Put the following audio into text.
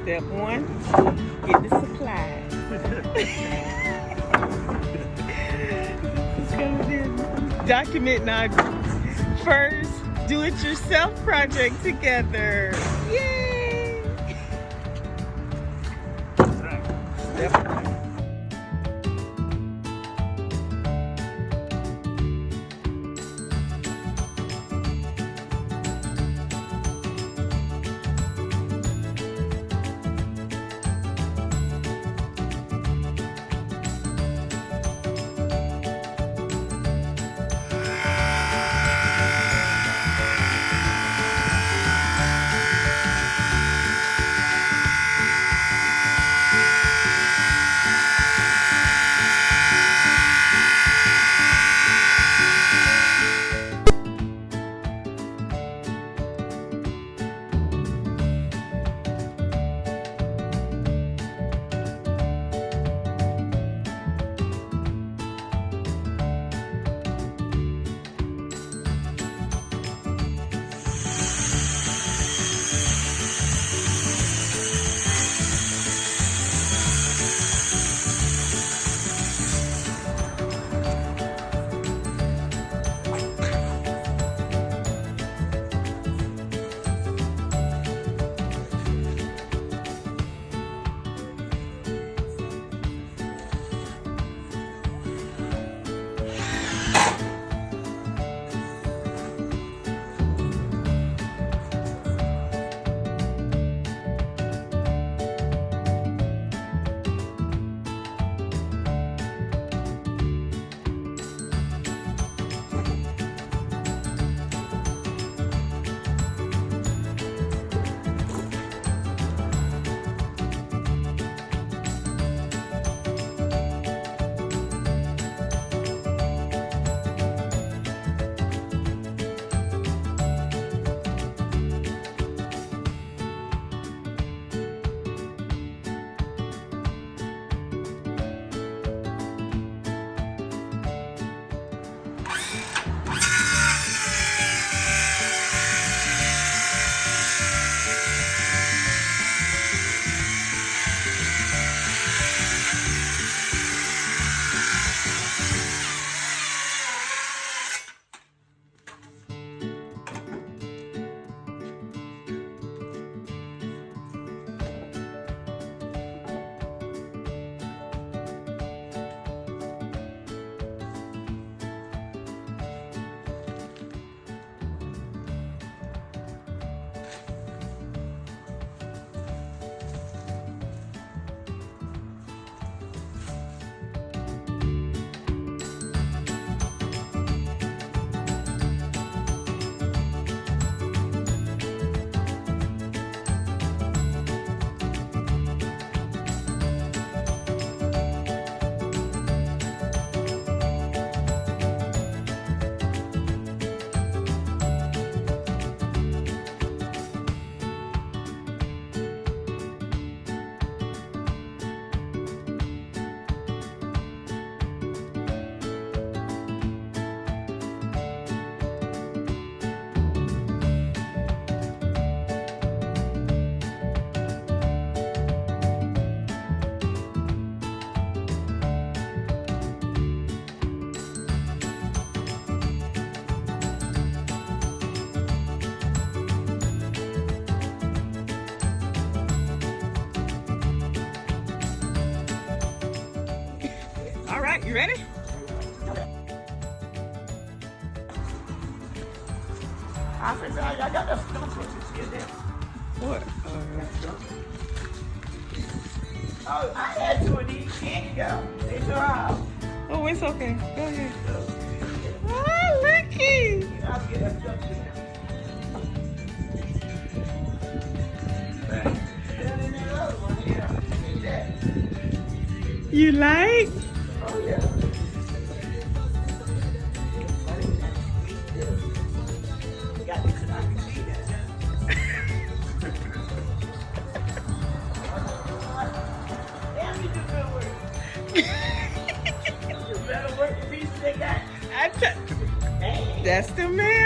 Step one, get the supplies. It's gonna be documenting our first do-it-yourself project together. Yay! Step one. You ready? I said, I got that stuff. What? Oh, I had two of these can't go. They dry. Oh, it's okay. Go ahead. Oh, looky. I'll get that stuff to You like? Oh, yeah. Got this, I can see that. Damn, you do good work. You better work the pieces they got. That's the man.